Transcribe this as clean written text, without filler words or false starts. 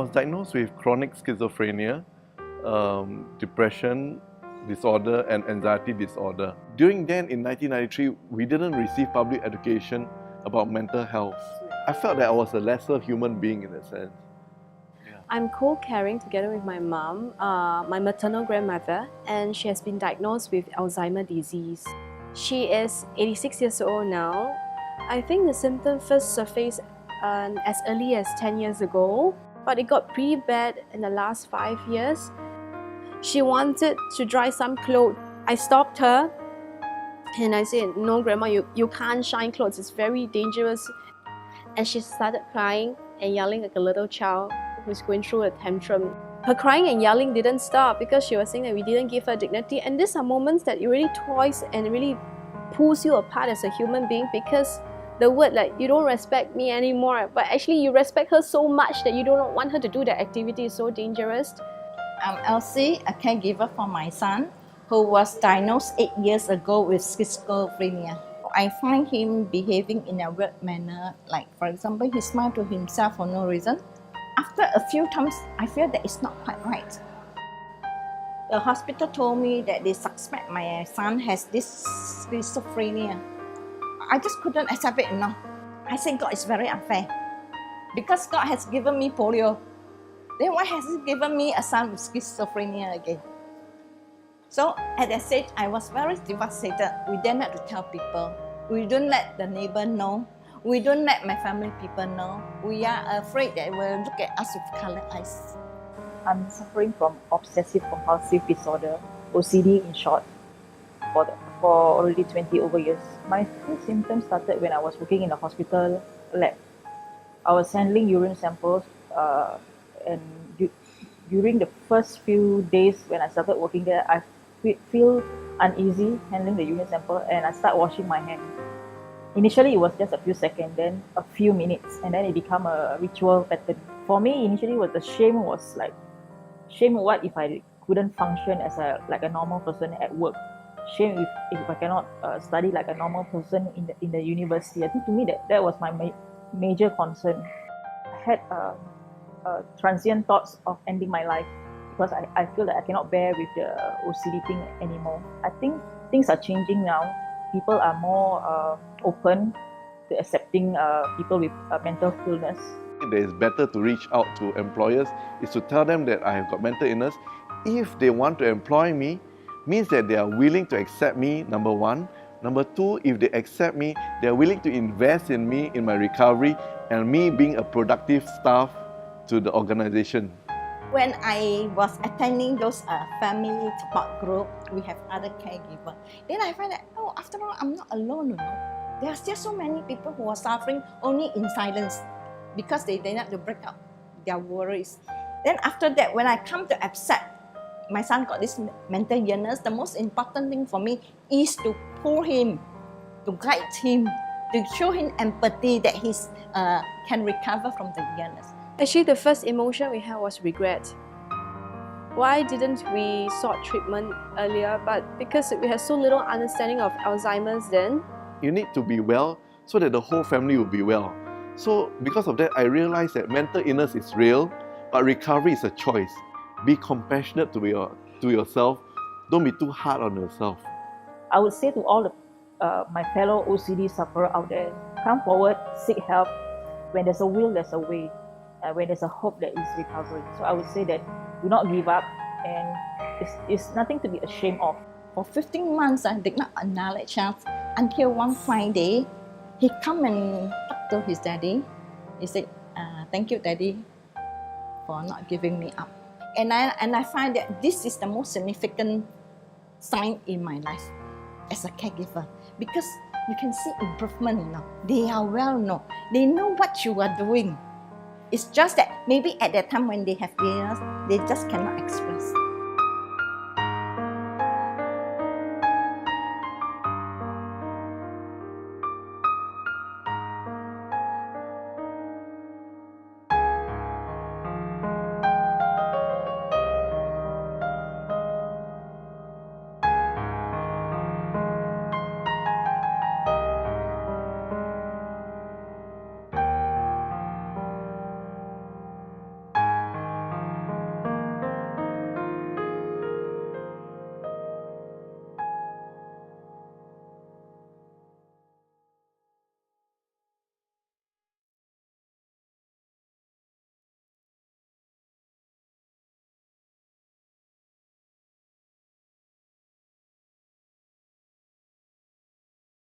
was diagnosed with chronic schizophrenia, depression disorder and anxiety disorder. During then, in 1993, we didn't receive public education about mental health. I felt that I was a lesser human being in a sense. I'm co-caring together with my mom, my maternal grandmother, and she has been diagnosed with Alzheimer's disease. She is 86 years old now. I think the symptoms first surfaced as early as 10 years ago, but it got pretty bad in the last 5 years. She wanted to dry some clothes. I stopped her and I said, "No, Grandma, you can't shine clothes, it's very dangerous." And she started crying and yelling like a little child who's going through a tantrum. Her crying and yelling didn't stop because she was saying that we didn't give her dignity. And these are moments that it really toys and really pulls you apart as a human being, because the word like, "you don't respect me anymore," but actually you respect her so much that you don't want her to do that activity. Is so dangerous. I'm Elsie, a caregiver for my son, who was diagnosed 8 years ago with schizophrenia. I find him behaving in a weird manner, like for example, he smiles to himself for no reason. After a few times, I feel that it's not quite right. The hospital told me that they suspect my son has this schizophrenia. I just couldn't accept it enough. I said, God is very unfair. Because God has given me polio, then why has He given me a son with schizophrenia again? So at that stage, I was very devastated. We dare not to tell people. We don't let the neighbor know. We don't let my family people know. We are afraid that they will look at us with colored eyes. I'm suffering from obsessive compulsive disorder, OCD in short, for already 20 over years. My first symptoms started when I was working in a hospital lab. I was handling urine samples, and during the first few days when I started working there, I feel uneasy handling the urine sample, and I start washing my hands. Initially, it was just a few seconds, then a few minutes, and then it became a ritual pattern. For me, initially, the shame was like, shame what if I couldn't function as a normal person at work. Shame if I cannot study like a normal person in the university. I think to me that was my major concern. I had transient thoughts of ending my life because I feel that I cannot bear with the OCD thing anymore. I think things are changing now. People are more open to accepting people with mental illness. That it's better to reach out to employers is to tell them that I have got mental illness. If they want to employ me, means that they are willing to accept me, number one. Number two, if they accept me, they are willing to invest in me, in my recovery, and me being a productive staff to the organization. When I was attending those family support group, we have other caregivers. Then I find that, oh, after all, I'm not alone, you know. There are still so many people who are suffering only in silence because they dare not to break out their worries. Then after that, when I come to accept my son got this mental illness, the most important thing for me is to pull him, to guide him, to show him empathy that he can recover from the illness. Actually, the first emotion we had was regret. Why didn't we sought treatment earlier? But because we had so little understanding of Alzheimer's then. You need to be well so that the whole family will be well. So because of that, I realized that mental illness is real, but recovery is a choice. Be compassionate to yourself. Don't be too hard on yourself. I would say to all my fellow OCD sufferers out there, come forward, seek help. When there's a will, there's a way. When there's a hope, there is recovery. So I would say that do not give up, and it's nothing to be ashamed of. For 15 months, I did not acknowledge us until one Friday, he come and talk to his daddy. He said, "Thank you, Daddy, for not giving me up." And I find that this is the most significant sign in my life as a caregiver, because you can see improvement, you know. They are well known. They know what you are doing. It's just that maybe at that time when they have illness, they just cannot express.